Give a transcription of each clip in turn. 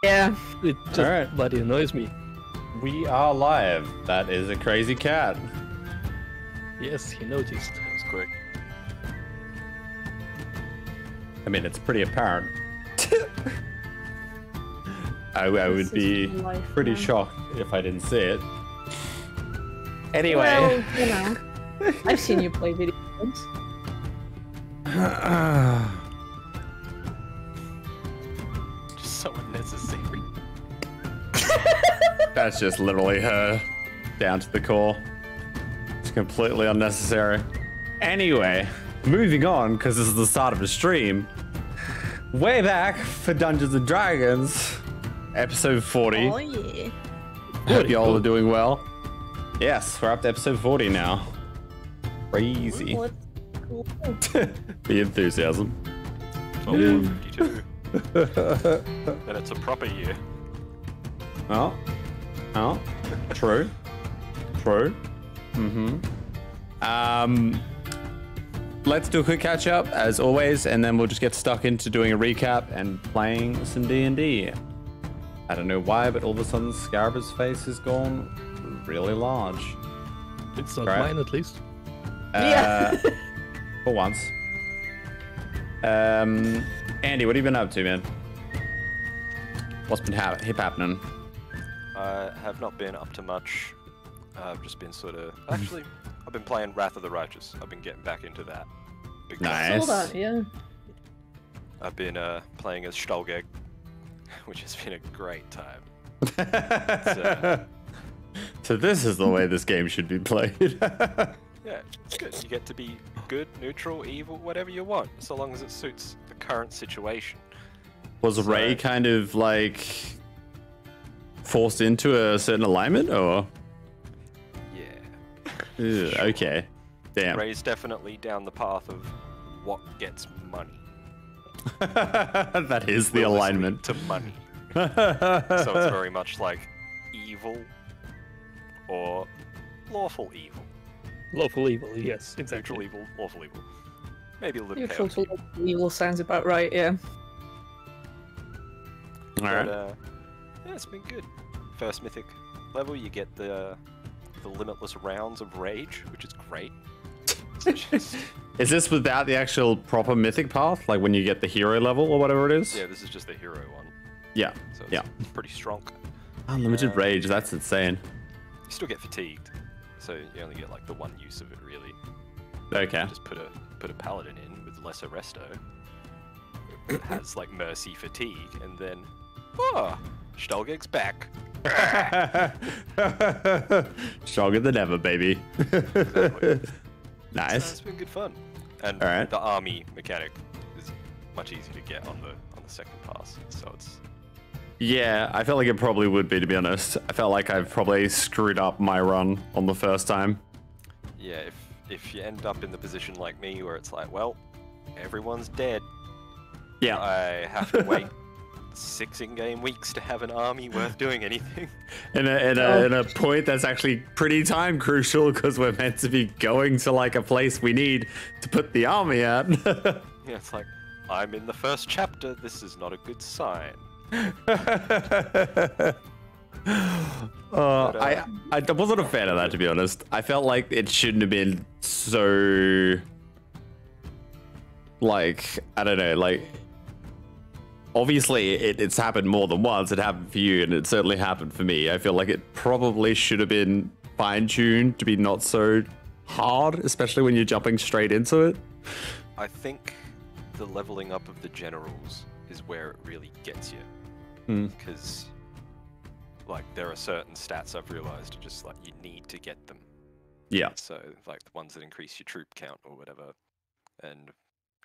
Yeah. It just bloody annoys me. We are live. That is a crazy cat. Yes, he noticed. That was quick. I mean, it's pretty apparent. I would be pretty shocked if I didn't see it. Anyway. Well, you know, I've seen you play video games. Just so unnecessary. That's just literally her down to the core. It's completely unnecessary. Anyway, moving on, because this is the start of the stream. Way back for Dungeons and Dragons, episode 40. Oh yeah. Hope y'all are doing well. Yes, we're up to episode 40 now. Crazy. What? Cool. The enthusiasm. Oh, 52. Then it's a proper year. Oh. Oh. True. True. Mm-hmm. Let's do a quick catch up as always, and then we'll just get stuck into doing a recap and playing some D&D. I don't know why, but all of a sudden Scarab's face has gone really large. It's not Right. mine, at least. Yeah. For once. Andy, what have you been up to, man? What's been happening? I have not been up to much. I've just been sort of... Actually, I've been playing Wrath of the Righteous. I've been getting back into that. Big time. Nice. Saw that, yeah. I've been playing as Styze, which has been a great time. So this is the way this game should be played. Yeah, it's good. You get to be good, neutral, evil, whatever you want, so long as it suits the current situation. Was Ray kind of like forced into a certain alignment, or? Yeah. Ugh, Sure. Okay. Damn. Ray's definitely down the path of what gets money. That is the Will alignment. to money. So it's very much like evil or lawful evil. Lawful evil, yes, exactly. Neutral evil, lawful evil. Maybe a little Neutral chaotic. to evil sounds about right, yeah. All right. But, yeah, it's been good. First mythic level, you get the limitless rounds of rage, which is great. It's just- Is this without the actual proper mythic path, like when you get the hero level or whatever it is? yeah, this is just the hero one, Yeah. so it's Yeah. pretty strong. Unlimited rage. That's insane. You still get fatigued, so you only get like the one use of it really. Okay. Just put a paladin in with lesser resto. It has like mercy fatigue, and then Stalgeg's back. Stronger than ever, baby. Exactly. So Nice. it's been good fun. And Alright. the army mechanic is much easier to get on the second pass. So it's Yeah, I felt like it probably would be, to be honest. I felt like I've probably screwed up my run on the first time. yeah, if you end up in the position like me where it's like, well, everyone's dead. Yeah. I have to wait 6 in-game weeks to have an army worth doing anything. In a point that's actually pretty time crucial because we're meant to be going to like a place we need to put the army at. Yeah, it's like, I'm in the first chapter, this is not a good sign. I wasn't a fan of that, to be honest. I felt like it shouldn't have been so, like, I don't know, like, obviously it's happened more than once. It happened for you, and it certainly happened for me. I feel like it probably should have been fine-tuned to be not so hard, especially when you're jumping straight into it. I think the leveling up of the generals is where it really gets you. Because, like, there are certain stats I've realized, just like, you need to get them. Yeah. So, like, the ones that increase your troop count or whatever, and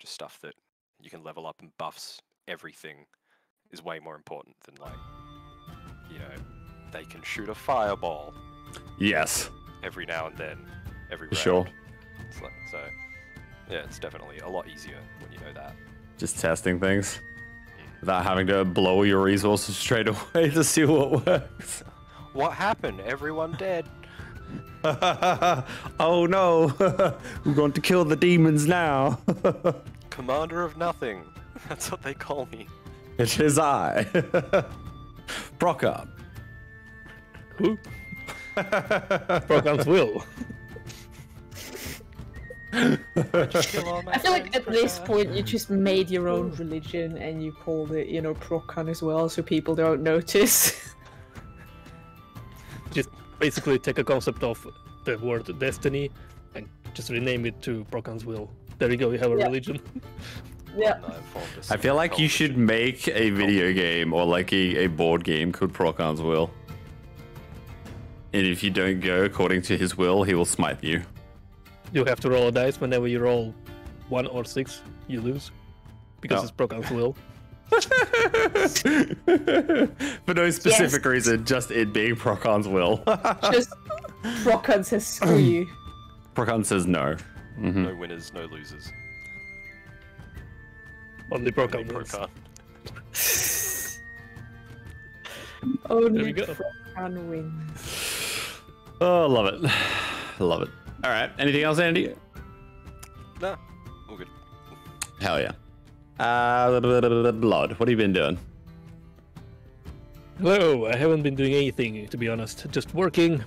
just stuff that you can level up and buffs everything is way more important than, like, you know, they can shoot a fireball Yes. every now and then, every round. Sure. It's like, so, yeah, it's definitely a lot easier when you know that. Just testing things without having to blow your resources straight away to see what works. What happened? Everyone dead. Oh no, we're going to kill the demons now. Commander of nothing. That's what they call me. It is I. Procan. Who? Procan's will. I feel like at this point you just made your own religion and you called it, you know, Procan as well, so people don't notice. Just basically take a concept of the word destiny and just rename it to Procan's will. There you go, you have a religion. Yeah. I feel like you should make a video game or like a board game called Procan's Will. And if you don't go according to his will, he will smite you. You have to roll a dice. Whenever you roll 1 or 6, you lose. Because it's Procan's will. For no specific reason, just it being Procan's will. Just Procan says screw you. Procan says no. Mm-hmm. No winners, no losers. Only Procan Only wins. Procan. Only go. Procan wins. Oh, love it. Love it. All right. Anything else, Andy? Nah, all good. Hell yeah. Blood. What have you been doing? Hello, I haven't been doing anything, to be honest. Just working,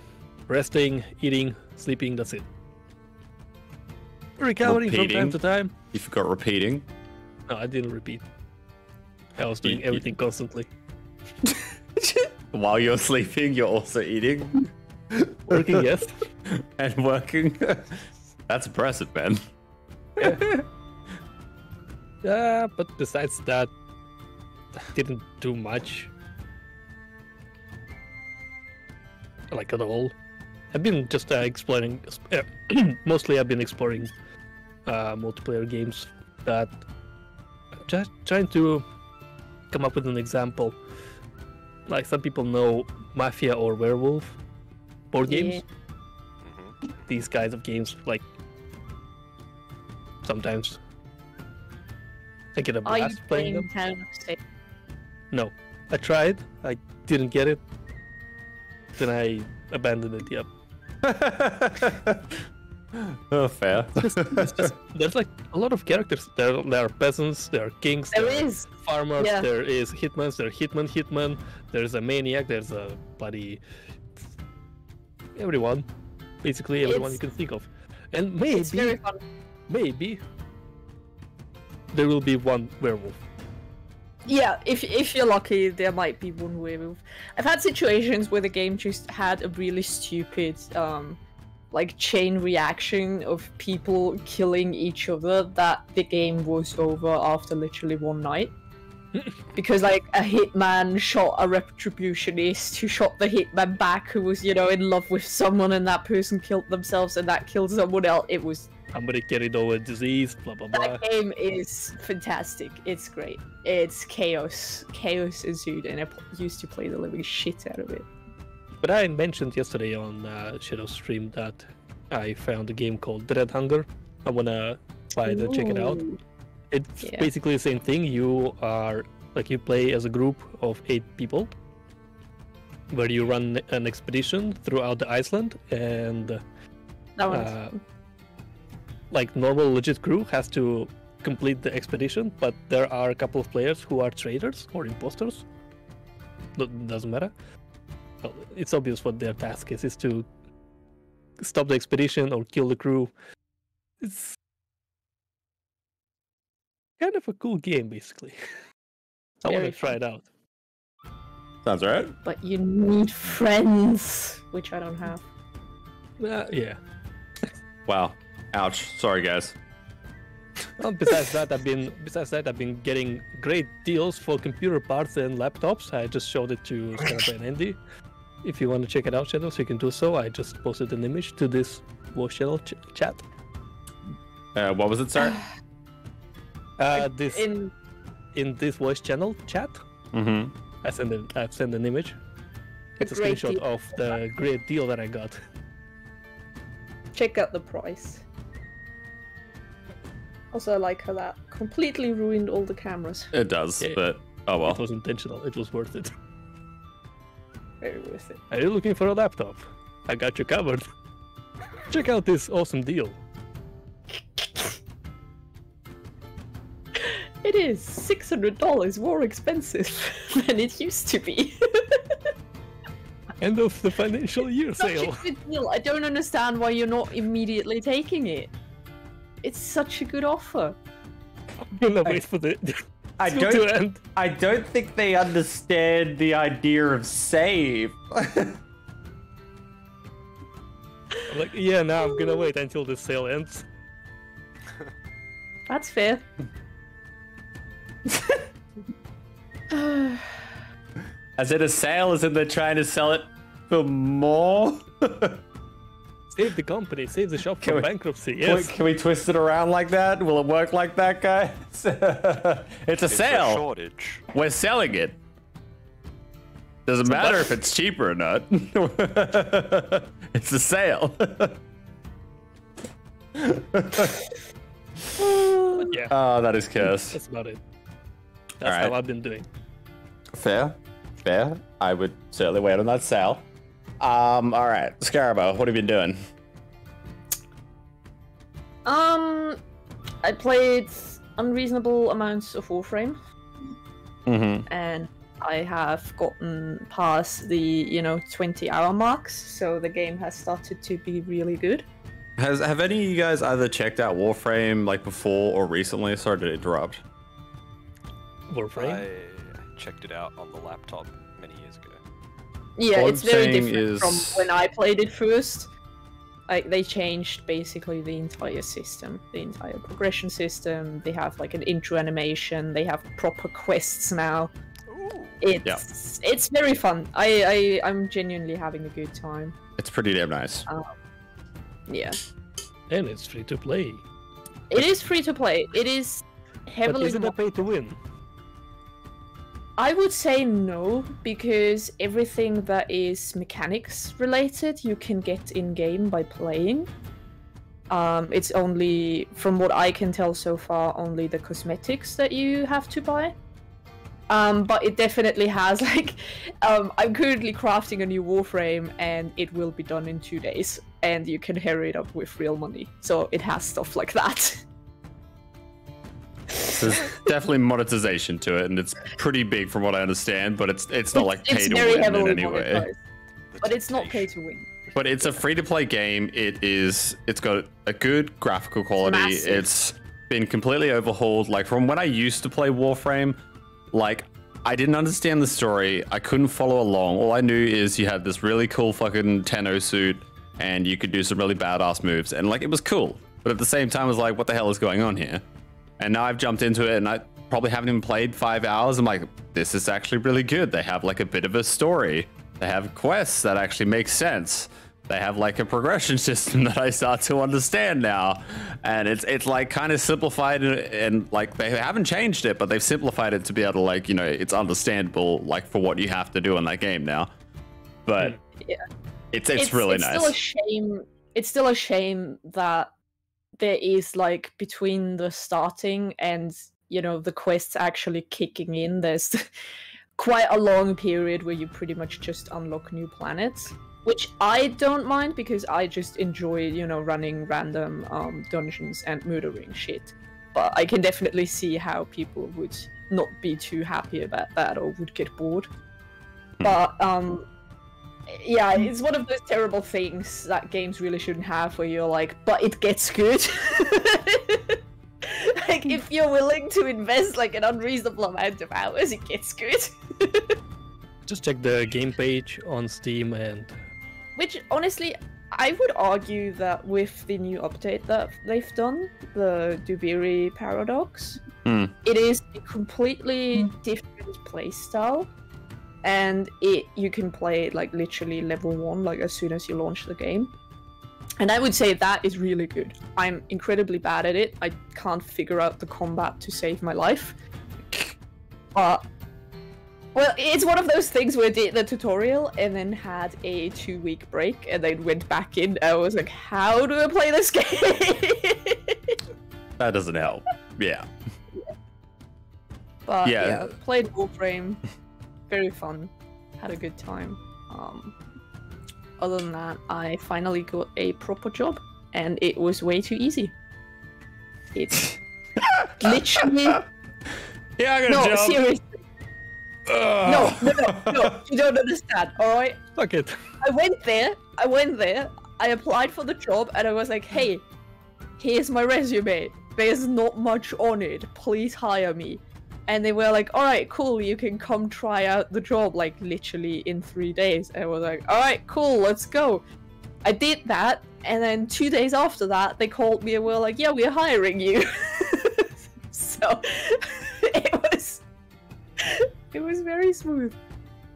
resting, eating, sleeping, that's it. Recovering from time to time. You forgot repeating. No, I didn't repeat. I was doing everything constantly. While you're sleeping, you're also eating. Working, yes. And working. That's impressive, man. Yeah, but besides that, I didn't do much. Like at all. I've been just exploring. Mostly, I've been exploring multiplayer games that. Just trying to come up with an example. Like some people know Mafia or Werewolf board games. Mm-hmm. These kinds of games, like sometimes I get a Are you blast playing them. Town of Salem? No, I tried. I didn't get it. Then I abandoned it. Yep. Oh, fair. It's just there's like a lot of characters. There are peasants. There are kings. There are is. farmers. Yeah. There is hitmans. There are hitman. There's a maniac. There's a bloody everyone. Basically everyone you can think of. And It's very maybe fun. maybe there will be one werewolf. Yeah, if you're lucky, there might be one werewolf. I've had situations where the game just had a really stupid, like chain reaction of people killing each other that the game was over after literally one night. Because like a hitman shot a retributionist who shot the hitman back who was, you know, in love with someone and that person killed themselves and that killed someone else. It was... Somebody carried over disease, blah blah blah. That game is fantastic. It's great. It's chaos. Chaos ensued and I used to play the living shit out of it. But I mentioned yesterday on Shadow Stream that I found a game called Dread Hunger. I wanna try to check it out. Ooh. It's Yeah. basically the same thing. You are like you play as a group of 8 people, where you run an expedition throughout the Iceland, and That one's like normal legit crew has to complete the expedition. But there are a couple of players who are traitors or imposters. Doesn't matter. Well, it's obvious what their task is to stop the expedition or kill the crew. It's kind of a cool game, basically. I want Very to try fun. it out. Sounds alright. But you need friends, which I don't have. Yeah. Wow. Ouch. Sorry, guys. Well, besides that, I've been getting great deals for computer parts and laptops. I just showed it to Scott and Andy. If you want to check it out, Shadows, you can do so. I just posted an image to this voice channel chat. What was it, sorry? This In in this voice channel chat, Mm-hmm. I've sent an image. It's a great screenshot deal. of the great deal that I got. check out the price. Also, I like how that completely ruined all the cameras. It does, Yeah. but oh It well. was intentional. It was worth it. Very worth it. Are you looking for a laptop? I got you covered. Check out this awesome deal. It is $600 more expensive than it used to be. End of the financial year Such sale. a good deal. I don't understand why you're not immediately taking it. It's such a good offer. I'm gonna wait for the I sale to don't. end. I don't think they understand the idea of save. I'm like, yeah, now I'm gonna wait until the sale ends. That's fair. As in a sale, as in they're trying to sell it for more? Save the company, save the shop Can from we- bankruptcy, Can we, yes. can we twist it around like that? Will it work like that, guys? It's a It's a sale. shortage. We're selling it. Doesn't matter if it's cheaper or not. It's a sale. Yeah, Oh, that is chaos. that's about it. That's Alright. how I've been doing. Fair. I would certainly wait on that sale. All right, Scarabo, what have you been doing? I played unreasonable amounts of Warframe, Mm-hmm. and I have gotten past the 20-hour marks, so the game has started to be really good. Have any of you guys either checked out Warframe like before or recently? Sorry to interrupt. Warframe? I checked it out on the laptop many years ago. Yeah, What it's very I'm saying different from is- when I played it first. Like, they changed basically the entire system, the entire progression system. They have like an intro animation. They have proper quests now. Ooh. It's very fun. I'm genuinely having a good time. It's pretty damn nice. Yeah, And it's free to play. it is free to play. It is But heavily. is it a pay to win? I would say no, because everything that is mechanics related you can get in game by playing. It's only, from what I can tell so far, only the cosmetics that you have to buy. But it definitely has, like, I'm currently crafting a new Warframe and it will be done in 2 days, and you can hurry it up with real money. So it has stuff like that. There's definitely monetization to it, and it's pretty big from what I understand. But it's not like pay It's to very win in heavily any way. monetized, but it's not pay to win. But it's a free to play game. It's got a good graphical quality. Massive. It's been completely overhauled. Like from when I used to play Warframe, like I didn't understand the story. I couldn't follow along. All I knew is you had this really cool fucking Tenno suit, and you could do some really badass moves, and like it was cool. But at the same time, it was like, what the hell is going on here? And now I've jumped into it, and I probably haven't even played 5 hours. I'm like, this is actually really good. They have like a bit of a story. They have quests that actually make sense. They have like a progression system that I start to understand now, and it's like kind of simplified, and like they haven't changed it, but they've simplified it to be able to, like, it's understandable, like for what you have to do in that game now. But Yeah. it's really nice. Still a shame. It's still a shame that there is, like, between the starting and the quests actually kicking in, there's quite a long period where you pretty much just unlock new planets, which I don't mind because I just enjoy running random dungeons and murdering shit. But I can definitely see how people would not be too happy about that or would get bored. But yeah, it's one of those terrible things that games really shouldn't have, where you're like, but it gets good. Like, if you're willing to invest like an unreasonable amount of hours, it gets good. Just check the game page on Steam and Which, honestly, I would argue that with the new update that they've done, the Dubiri Paradox, it is a completely different playstyle. And you can play it like literally level 1, like as soon as you launch the game. And I would say that is really good. I'm incredibly bad at it. I can't figure out the combat to save my life. But, well, it's one of those things where I did the tutorial and then had a 2-week break and then went back in. I was like, how do I play this game? That doesn't help. Yeah. But Yeah. yeah, played Warframe. Very fun. Had a good time. Other than that, I finally got a proper job, and it was way too easy. It's literally Yeah, I got a no, job. seriously. No, you don't understand, alright? Fuck it. I went there, I applied for the job, and I was like, hey, here's my resume. There's not much on it. Please hire me. And they were like, alright, cool, you can come try out the job, like, literally in 3 days. And I was like, alright, cool, let's go. I did that, and then 2 days after that, they called me and were like, yeah, we're hiring you. So, it was very smooth.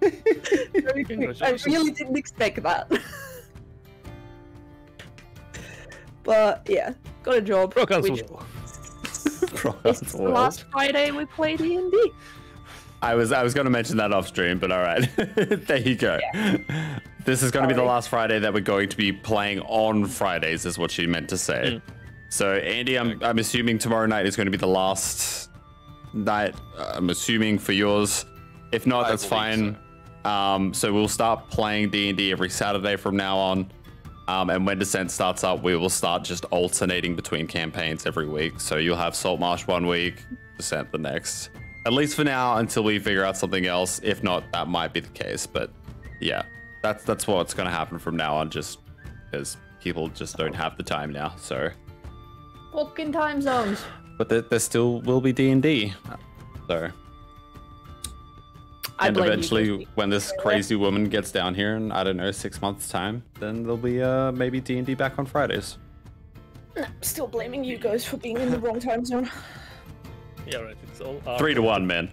Very quick. I really didn't expect that. But yeah, got a job. It's the last Friday we played D&D. I was going to mention that off stream, but all right. There you go. Yeah. This is going to be the last Friday that we're going to be playing on Fridays, is what she meant to say. So Andy, I'm assuming tomorrow night is going to be the last night. I'm assuming for yours. If not, that's fine. So we'll start playing D&D every Saturday from now on. And when Descent starts up, we will start just alternating between campaigns every week. So you'll have Saltmarsh 1 week, Descent the next. At least for now, until we figure out something else. If not, that might be the case. But yeah, that's what's going to happen from now on, just because people just don't have the time now. So fucking time zones. But there still will be D&D. So. And eventually, when this crazy woman gets down here in, I don't know, 6 months' time, then there'll be maybe D&D back on Fridays. No, still blaming you guys for being in the wrong time zone. Yeah, right. It's all 3-1, man.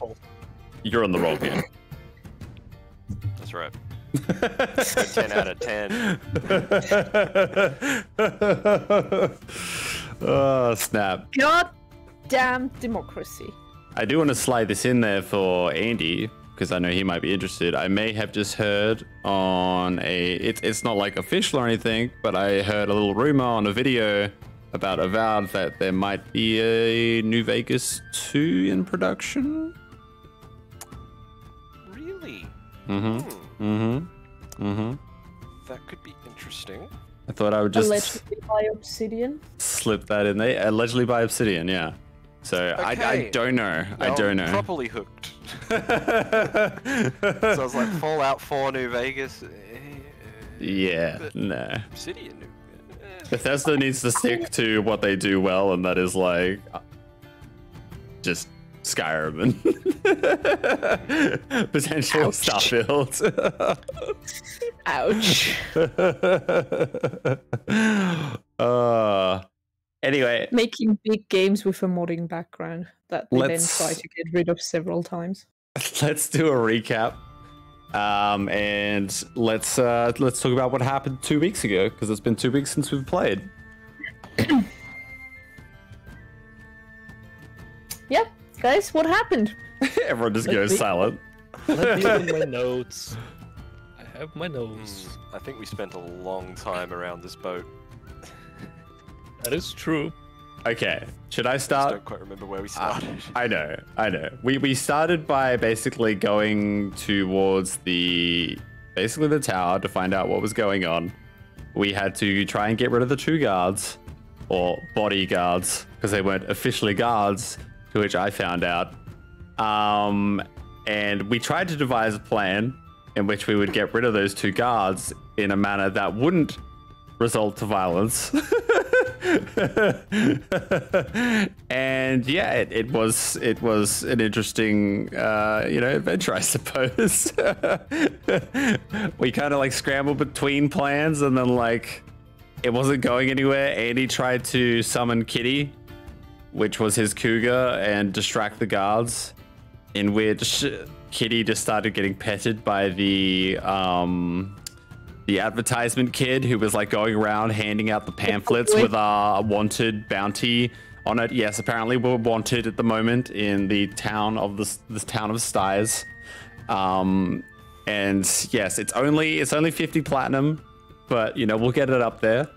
You're on the roll game. That's right. 10 out of 10. Oh, snap. God damn democracy. I do want to slide this in there for Andy, because I know he might be interested. I may have just heard on it's not like official or anything, but I heard a little rumor on a video about Avowed that there might be a New Vegas 2 in production. Really? That could be interesting. I thought I would just allegedly by Obsidian. Slip that in there. Allegedly by Obsidian, yeah. So okay. I don't know. I don't know. Properly hooked. So I was like Fallout 4 New Vegas. Yeah, no. Obsidian. Bethesda needs to stick to what they do well, and that is like just Skyrim and potential Starfield. Ouch. Anyway, making big games with a modding background that they then try to get rid of several times. Let's do a recap, and let's talk about what happened 2 weeks ago, because it's been 2 weeks since we've played. Yeah, guys, what happened? Everyone just goes silent. Let me open my notes. I have my notes. I think we spent a long time around this boat. That is true. Okay, should I start? I don't quite remember where we started. I know. We started by basically going towards the tower to find out what was going on. We had to try and get rid of the 2 guards, or bodyguards, because they weren't officially guards, to which I found out. And we tried to devise a plan in which we would get rid of those 2 guards in a manner that wouldn't result to violence. And yeah, it was an interesting adventure, I suppose. We kind of like scrambled between plans, and then like it wasn't going anywhere. Andy tried to summon Kitty, which was his cougar, and distract the guards, in which Kitty just started getting petted by the advertisement kid who was like going around handing out the pamphlets with a wanted bounty on it. Yes, apparently we're wanted at the moment in the town of this town of Styze. And yes, it's only 50 platinum, but you know, we'll get it up there.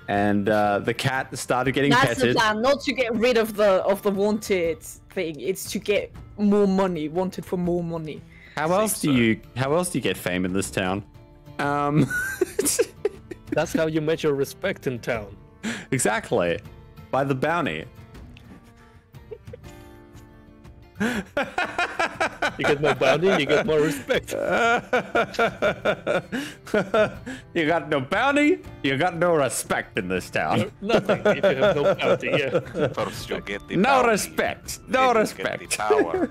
And the cat started getting petted. That's the plan, not to get rid of the wanted thing. It's to get more money, wanted for more money. How else do you get fame in this town? That's how you measure respect in town. Exactly. By the bounty. You get more bounty, you get more respect. You got no bounty, you got no respect in this town. Nothing if you have no bounty, yeah. First you'll get the No bounty, respect. then No you'll get respect. the power.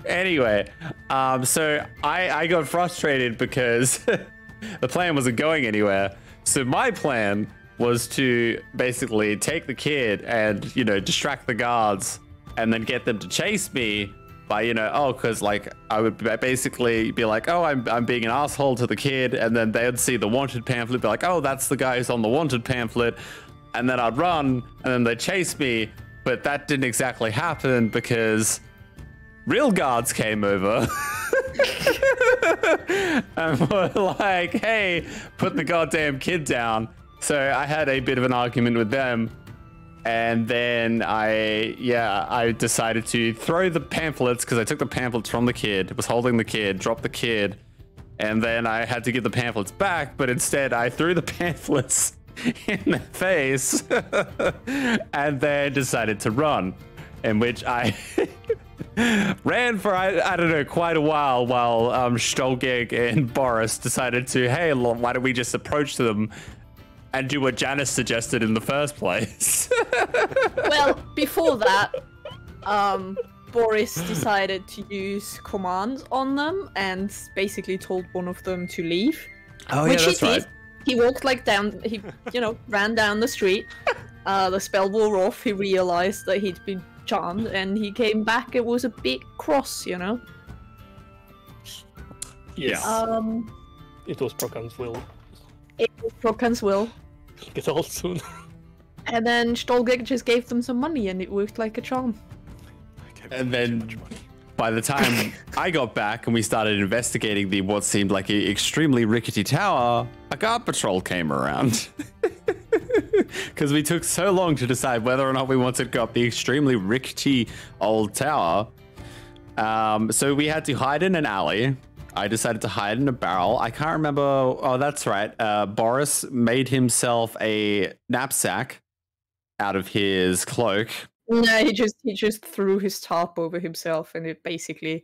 Anyway, So I got frustrated because the plan wasn't going anywhere. So my plan was to basically take the kid and, you know, distract the guards and then get them to chase me by, you know, because like I would basically be like, oh, I'm being an asshole to the kid, and then they'd see the wanted pamphlet, be like, oh, that's the guy who's on the wanted pamphlet, and then I'd run and then they'd chase me. But that didn't exactly happen because real guards came over and were like, hey, put the goddamn kid down. So I had a bit of an argument with them, and then I decided to throw the pamphlets, because I took the pamphlets from the kid, was holding the kid, dropped the kid, and then I had to give the pamphlets back, but instead I threw the pamphlets in their face and then decided to run, in which I ran for, I don't know, quite a while Stolgeg and Boris decided to, hey, why don't we just approach them and do what Janice suggested in the first place. well, before that, Boris decided to use command on them and basically told one of them to leave. Oh, which yeah, that's he did. right. He walked like down, he, you know, ran down the street. The spell wore off, he realized that he'd been charmed, and he came back. It was a big cross, you know? Yes. Yeah. It was Procan's will. It was Procan's will. Get old soon. And then Stolgeg just gave them some money, and it worked like a charm. And then by the time I got back and we started investigating the what seemed like an extremely rickety tower, a guard patrol came around. Because we took so long to decide whether or not we wanted to go up the extremely rickety old tower. So we had to hide in an alley. I decided to hide in a barrel. I can't remember. Oh, that's right. Boris made himself a knapsack out of his cloak. No, he just threw his tarp over himself, and it basically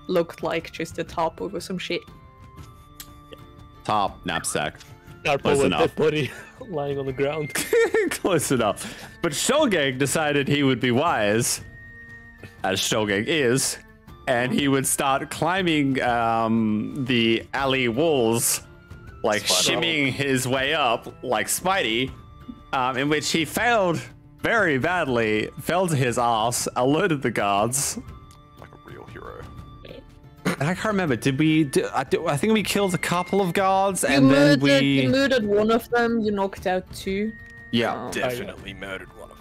looked like just a tarp over some shit. Top knapsack. Close enough. Dead body lying on the ground. Close enough. But Stolgeg decided he would be wise, as Stolgeg is, and he would start climbing the alley walls, like shimmying his way up, like Spidey, in which he failed very badly, fell to his ass, alerted the guards. Like a real hero. And I can't remember, did we, I think we killed a couple of guards, You murdered one of them, you knocked out two. Yeah. Definitely murdered one of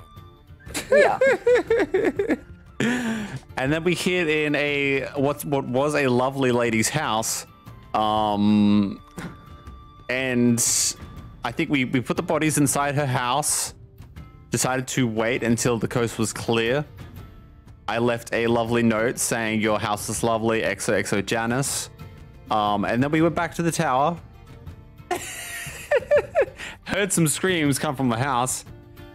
them. Yeah. And then we hid in a what was a lovely lady's house, and I think we put the bodies inside her house. Decided to wait until the coast was clear. I left a lovely note saying your house is lovely, XOXO Janice. And then we went back to the tower. Heard some screams come from the house,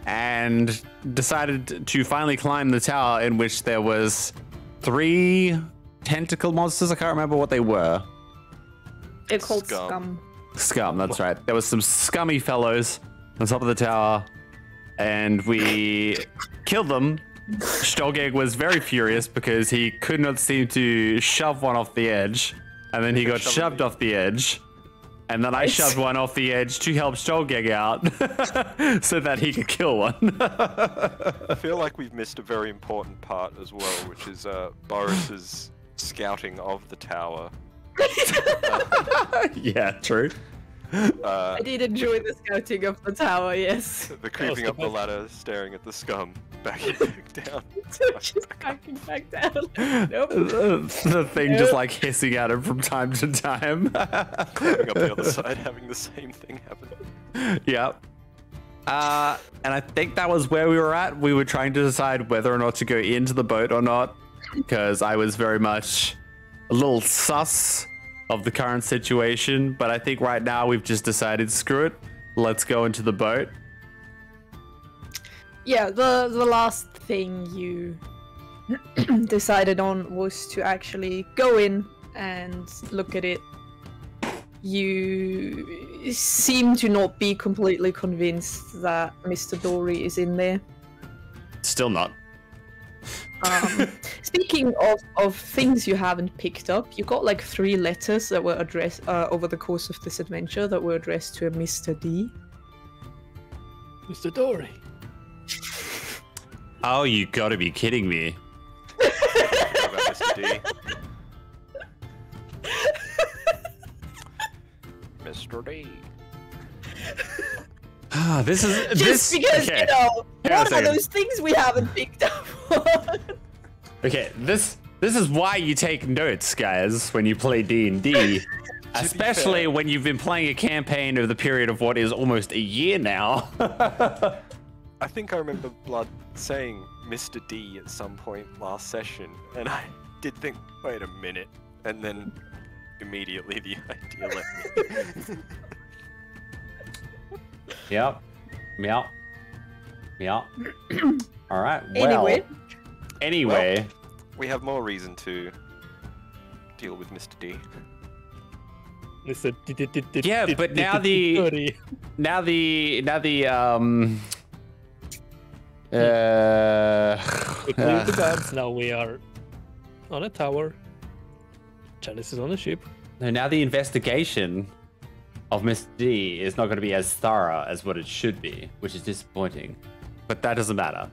and decided to finally climb the tower, in which there was 3 tentacle monsters. I can't remember what they were. They're called scum. Scum, that's right. There was some scummy fellows on top of the tower, and we killed them. Stolgeg was very furious because he could not seem to shove one off the edge, and then he got shoved off the edge. And then I shoved one off the edge to help Stolgeg out so that he could kill one. I feel like we've missed a very important part as well, which is Boris's scouting of the tower. Yeah, true. I did enjoy the scouting of the tower, yes. The creeping up the ladder, staring at the scum, backing back down. Just backing back down. Nope. The thing just like hissing at him from time to time. Climbing up the other side, having the same thing happen. Yep. And I think that was where we were at. We were trying to decide whether or not to go into the boat or not, because I was very much a little sus of the current situation, but I think right now we've just decided, screw it, let's go into the boat. Yeah, the last thing you decided on was to actually go in and look at it. You seem to not be completely convinced that Mr. Dory is in there. Still not. Speaking of things you haven't picked up, you got like 3 letters that were addressed over the course of this adventure that were addressed to a Mr. D. Mr. Dory. Oh, you gotta be kidding me. About Mr. D. Mr. D. Ah, this is Just because, okay. you know, Hang on a what are second. those things we haven't picked up on? Okay, this is why you take notes, guys, when you play D&D. Especially fair. when you've been playing a campaign over the period of what is almost a year now. I think I remember Blood saying Mr. D at some point last session, and I did think, wait a minute, and then immediately the idea left me. Yep. All right. Well. Anyway. We have more reason to deal with Mr. D. Mr. Yeah, but now the Quickly with the guns. Now we are on a tower. Janice is on a ship. now the investigation of Mr. D is not going to be as thorough as what it should be, which is disappointing. But that doesn't matter.